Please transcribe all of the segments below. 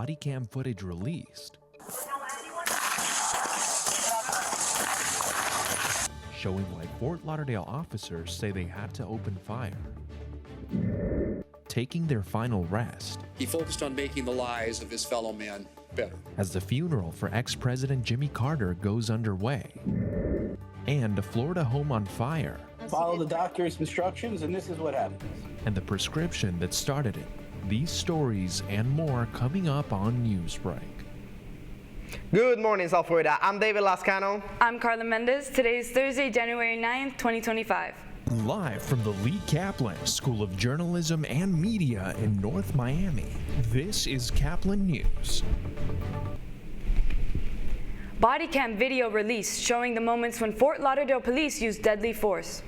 body cam footage released, showing why Fort Lauderdale officers say they had to open fire. Taking their final rest, he focused on making the lives of his fellow men better. As the funeral for ex-President Jimmy Carter goes underway, and a Florida home on fire. Follow the doctor's instructions, and this is what happens. And the prescription that started it. These stories and more coming up on Newsbreak. Good morning, South Florida. I'm David Lascano. I'm Carla Mendez. Today is Thursday, January 9th, 2025. Live from the Lee Caplin School of Journalism and Media in North Miami, this is Caplin News. Body cam video released showing the moments when Fort Lauderdale police used deadly force.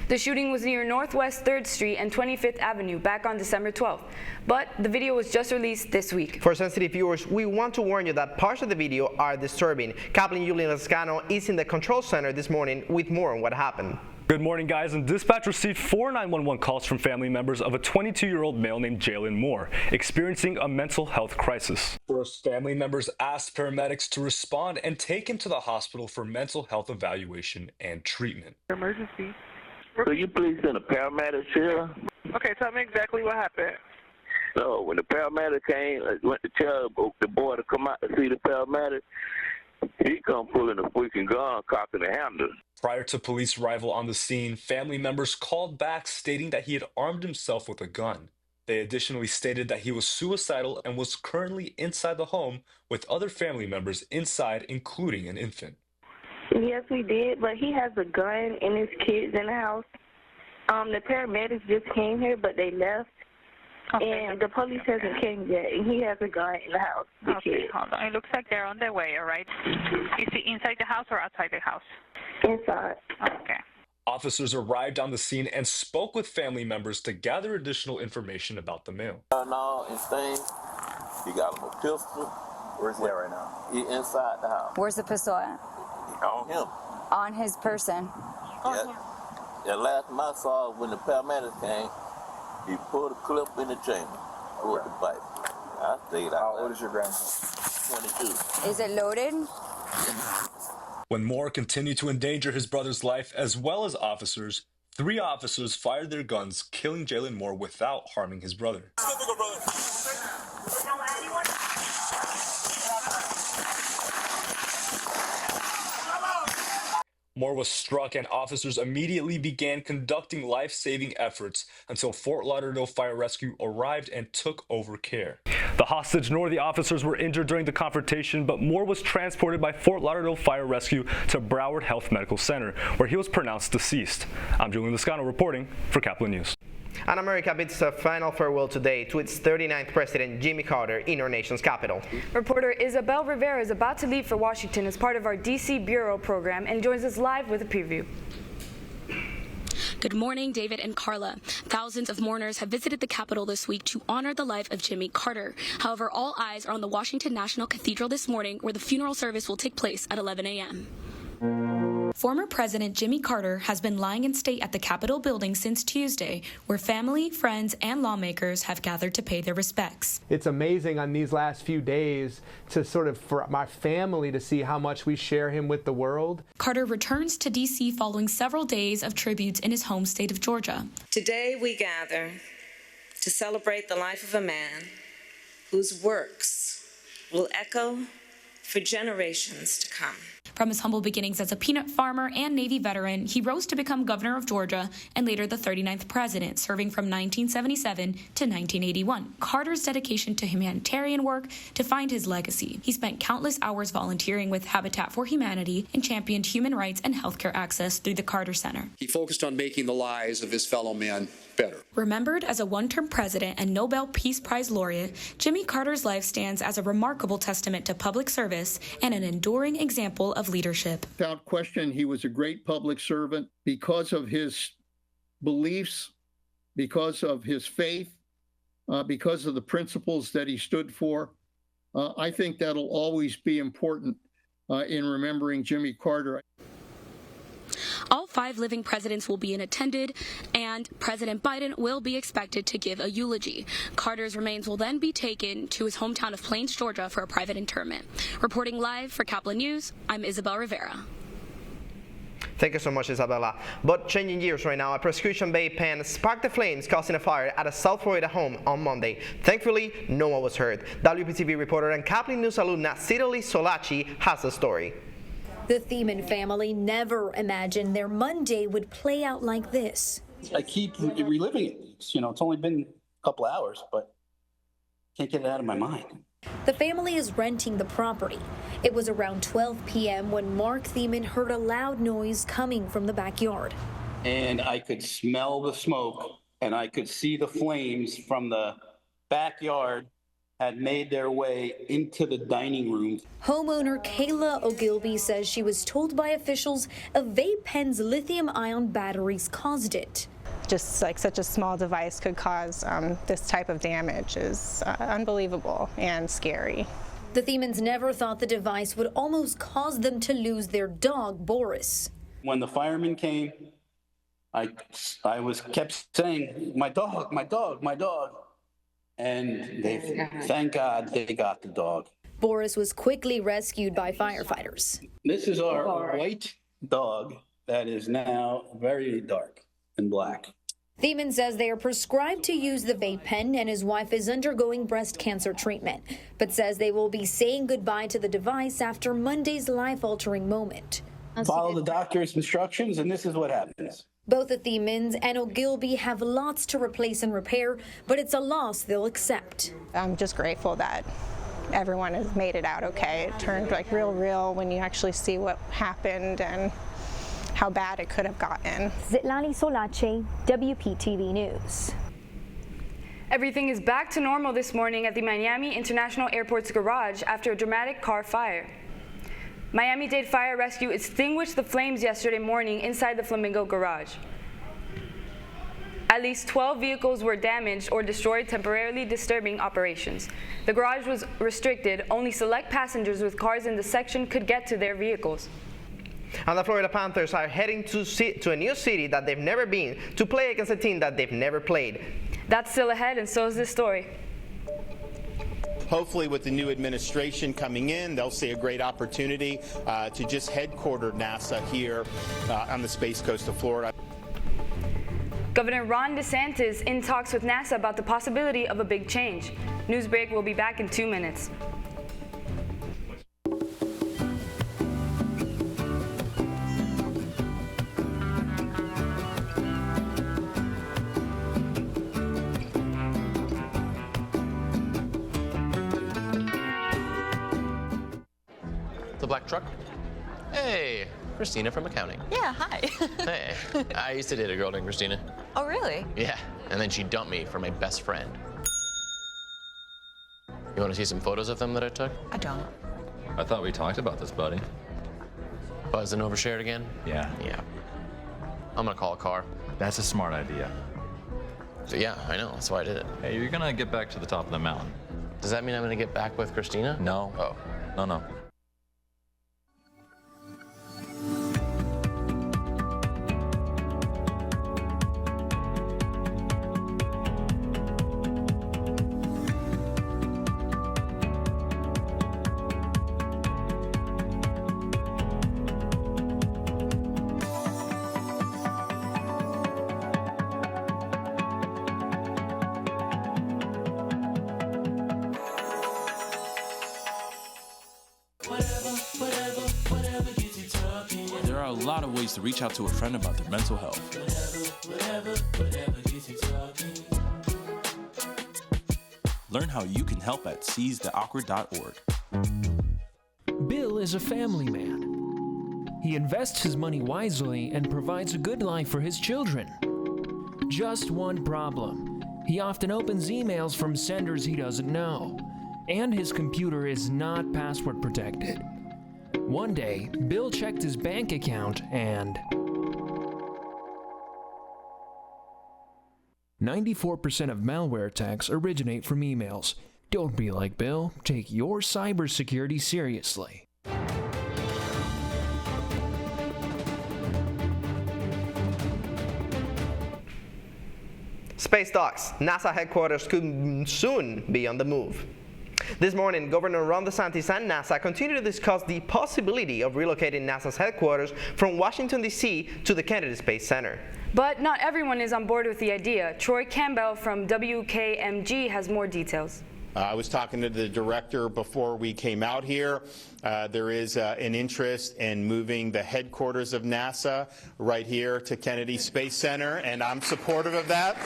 The shooting was near Northwest 3rd Street and 25th Avenue back on December 12th, but the video was just released this week. For sensitive viewers, we want to warn you that parts of the video are disturbing. Caplin Julian Lascano is in the control center this morning with more on what happened. Good morning, guys. And dispatch received 4 911 calls from family members of a 22-year-old male named Jalen Moore experiencing a mental health crisis. First, family members asked paramedics to respond and take him to the hospital for mental health evaluation and treatment. Emergency. Could you please send a paramedic here? Okay, tell me exactly what happened. So when the paramedic came, I went to tell the boy to come out to see the paramedic. He come pulling a freaking gun, cocking the handle. Prior to police arrival on the scene, family members called back stating that he had armed himself with a gun. They additionally stated that he was suicidal and was currently inside the home with other family members inside, including an infant. Yes, we did, but he has a gun and his kids in the house. The paramedics just came here, but they left. Okay. And the police hasn't came yet, and he has a gun in the house. Okay, hold on. It looks like they're on their way, all right? Is he inside the house or outside the house? Inside. Okay. Officers arrived on the scene and spoke with family members to gather additional information about the male. No, and things. He got him a pistol. Where's he at right now? He inside the house. Where's the pistol at? On him. On his person. Yeah, last time I saw when the paramedics came, he pulled a clip in the chamber, pulled the pipe. I stayed out. How old is your grandson? 22. Is it loaded? When Moore continued to endanger his brother's life as well as officers, 3 officers fired their guns, killing Jalen Moore without harming his brother. Moore was struck and officers immediately began conducting life-saving efforts until Fort Lauderdale Fire Rescue arrived and took over care. The hostage nor the officers were injured during the confrontation, but Moore was transported by Fort Lauderdale Fire Rescue to Broward Health Medical Center, where he was pronounced deceased. I'm Julian Lascano reporting for Caplin News. And America bids a final farewell today to its 39th president, Jimmy Carter, in our nation's capital. Reporter Isabel Rivera is about to leave for Washington as part of our D.C. Bureau program and joins us live with a preview. Good morning, David and Carla. Thousands of mourners have visited the Capitol this week to honor the life of Jimmy Carter. However, all eyes are on the Washington National Cathedral this morning, where the funeral service will take place at 11 a.m. Former President Jimmy Carter has been lying in state at the Capitol building since Tuesday, where family, friends, and lawmakers have gathered to pay their respects. It's amazing on these last few days to for my family to see how much we share him with the world. Carter returns to D.C. following several days of tributes in his home state of Georgia. Today we gather to celebrate the life of a man whose works will echo for generations to come. From his humble beginnings as a peanut farmer and Navy veteran, he rose to become governor of Georgia and later the 39th president, serving from 1977 to 1981. Carter's dedication to humanitarian work defined his legacy. He spent countless hours volunteering with Habitat for Humanity and championed human rights and healthcare access through the Carter Center. He focused on making the lives of his fellow men better. Remembered as a one-term president and Nobel Peace Prize laureate, Jimmy Carter's life stands as a remarkable testament to public service and an enduring example of leadership. Without question, he was a great public servant because of his beliefs, because of his faith, because of the principles that he stood for. I think that'll always be important in remembering Jimmy Carter. All 5 living presidents will be in attendance, and President Biden will be expected to give a eulogy. Carter's remains will then be taken to his hometown of Plains, Georgia for a private interment. Reporting live for Caplin News, I'm Isabel Rivera. Thank you so much, Isabella. But changing gears right now, a prescription vape pen sparked the flames, causing a fire at a South Florida home on Monday. Thankfully, no one was hurt. WPTV reporter and Caplin News alumna Citoli Solaci has the story. The Thiemann family never imagined their Monday would play out like this. I keep reliving it. It's only been a couple hours, but can't get it out of my mind. The family is renting the property. It was around 12 p.m. when Mark Thiemann heard a loud noise coming from the backyard. And I could smell the smoke, and I could see the flames from the backyard had made their way into the dining room. Homeowner Kayla Ogilvy says she was told by officials a vape pen's lithium-ion batteries caused it. Just like such a small device could cause this type of damage is unbelievable and scary. The Thiemanns never thought the device would almost cause them to lose their dog, Boris. When the firemen came, I kept saying, my dog, my dog, my dog. And thank God they got the dog. Boris was quickly rescued by firefighters. This is our white dog that is now very dark and black. Thiemann says they are prescribed to use the vape pen, and his wife is undergoing breast cancer treatment, but says they will be saying goodbye to the device after Monday's life-altering moment. Follow the doctor's instructions, and this is what happens. Both the Thiemanns and Ogilvy have lots to replace and repair, but it's a loss they'll accept. I'm just grateful that everyone has made it out okay. It turned like real when you actually see what happened and how bad it could have gotten. Zitlali Solace, WPTV News. Everything is back to normal this morning at the Miami International Airport's garage after a dramatic car fire. Miami-Dade Fire Rescue extinguished the flames yesterday morning inside the Flamingo garage. At least 12 vehicles were damaged or destroyed, temporarily disturbing operations. The garage was restricted. Only select passengers with cars in the section could get to their vehicles. And the Florida Panthers are heading to a new city that they've never been to play against a team that they've never played. That's still ahead, and so is this story. Hopefully with the new administration coming in, they'll see a great opportunity to just headquarter NASA here on the Space Coast of Florida. Governor Ron DeSantis in talks with NASA about the possibility of a big change. Newsbreak will be back in 2 minutes. The black truck? Hey, Christina from accounting. Yeah, hi. Hey, I used to date a girl named Christina. Oh, really? Yeah, and then she dumped me for my best friend. You want to see some photos of them that I took? I don't. I thought we talked about this, buddy. Buzz and overshared again? Yeah. Yeah. I'm gonna call a car. That's a smart idea. So yeah, I know, that's why I did it. Hey, you're gonna get back to the top of the mountain. Does that mean I'm gonna get back with Christina? No. Oh. No. There are a lot of ways to reach out to a friend about their mental health. Learn how you can help at seizetheawkward.org. Bill is a family man. He invests his money wisely and provides a good life for his children. Just one problem. He often opens emails from senders he doesn't know, and his computer is not password protected. One day, Bill checked his bank account and 94% of malware attacks originate from emails. Don't be like Bill. Take your cybersecurity seriously. Space talks. NASA headquarters could soon be on the move. This morning, Governor Ron DeSantis and NASA continue to discuss the possibility of relocating NASA's headquarters from Washington, D.C. to the Kennedy Space Center. But not everyone is on board with the idea. Troy Campbell from WKMG has more details. I was talking to the director before we came out here. There is an interest in moving the headquarters of NASA right here to Kennedy Space Center, and I'm supportive of that.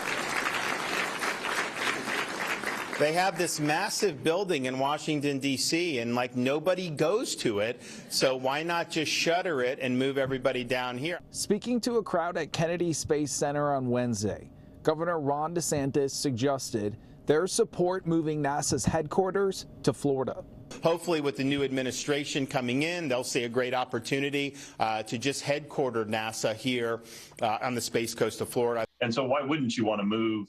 They have this massive building in Washington, D.C., and like nobody goes to it, so why not just shutter it and move everybody down here? Speaking to a crowd at Kennedy Space Center on Wednesday, Governor Ron DeSantis suggested their support moving NASA's headquarters to Florida. Hopefully with the new administration coming in, they'll see a great opportunity to just headquarter NASA here on the Space Coast of Florida. And so why wouldn't you want to move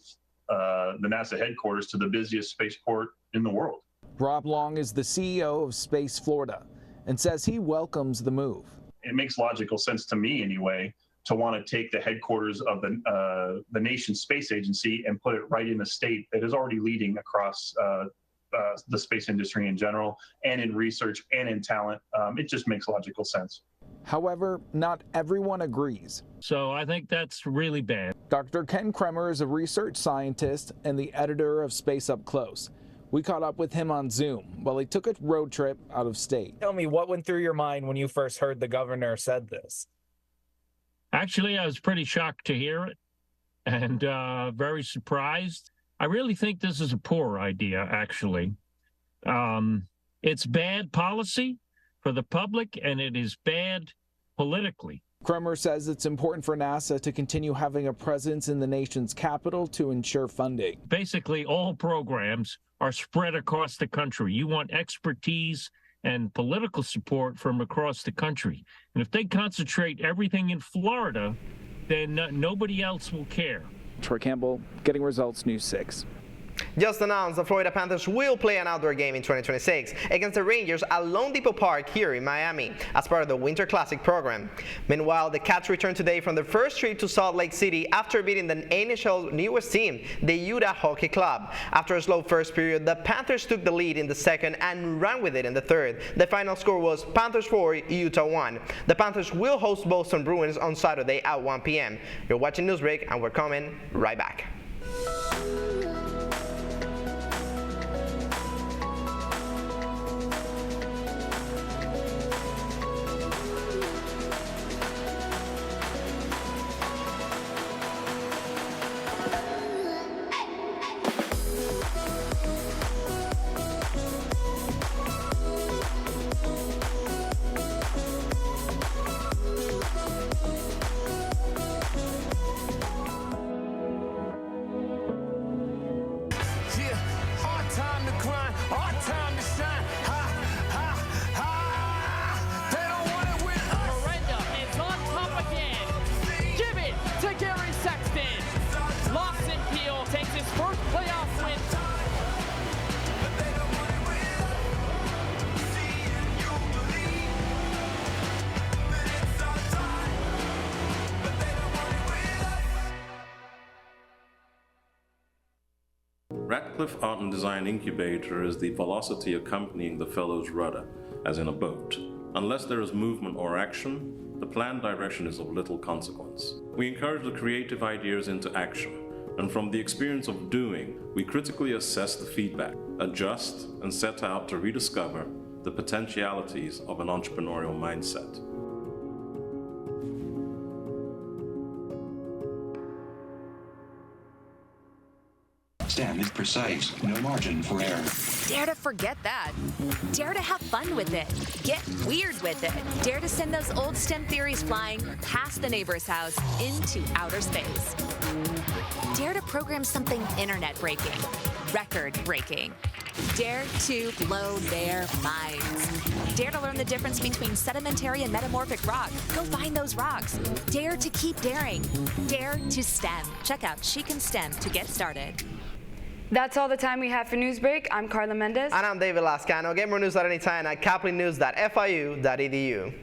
the NASA headquarters to the busiest spaceport in the world? Rob Long is the CEO of Space Florida and says he welcomes the move. It makes logical sense to me anyway to want to take the headquarters of the nation's space agency and put it right in a state that is already leading across the space industry in general, and in research and in talent. It just makes logical sense. However, not everyone agrees. So I think that's really bad. Dr. Ken Kremer is a research scientist and the editor of Space Up Close. We caught up with him on Zoom while he took a road trip out of state. Tell me, what went through your mind when you first heard the governor said this? Actually, I was pretty shocked to hear it and very surprised. I really think this is a poor idea, actually. It's bad policy for the public, and it is bad politically. Kremer says it's important for NASA to continue having a presence in the nation's capital to ensure funding. Basically, all programs are spread across the country. You want expertise and political support from across the country. And if they concentrate everything in Florida, then nobody else will care. Troy Campbell, Getting Results, News 6. Just announced the Florida Panthers will play an outdoor game in 2026 against the Rangers at Lone Depot Park here in Miami as part of the Winter Classic program. Meanwhile, the Cats returned today from their first trip to Salt Lake City after beating the NHL's newest team, the Utah Hockey Club. After a slow first period, the Panthers took the lead in the second and ran with it in the third. The final score was Panthers 4, Utah 1. The Panthers will host Boston Bruins on Saturday at 1 p.m. You're watching Newsbreak, and we're coming right back. Radcliffe Art and Design Incubator is the velocity accompanying the fellow's rudder, as in a boat. Unless there is movement or action, the planned direction is of little consequence. We encourage the creative ideas into action, and from the experience of doing, we critically assess the feedback, adjust, and set out to rediscover the potentialities of an entrepreneurial mindset. Stand is precise, no margin for error. Dare to forget that. Dare to have fun with it. Get weird with it. Dare to send those old STEM theories flying past the neighbor's house into outer space. Dare to program something internet-breaking, record-breaking. Dare to blow their minds. Dare to learn the difference between sedimentary and metamorphic rock. Go find those rocks. Dare to keep daring. Dare to STEM. Check out She Can STEM to get started. That's all the time we have for Newsbreak. I'm Carla Mendez. And I'm David Lascano. Get more news at any time at caplinnews.fiu.edu.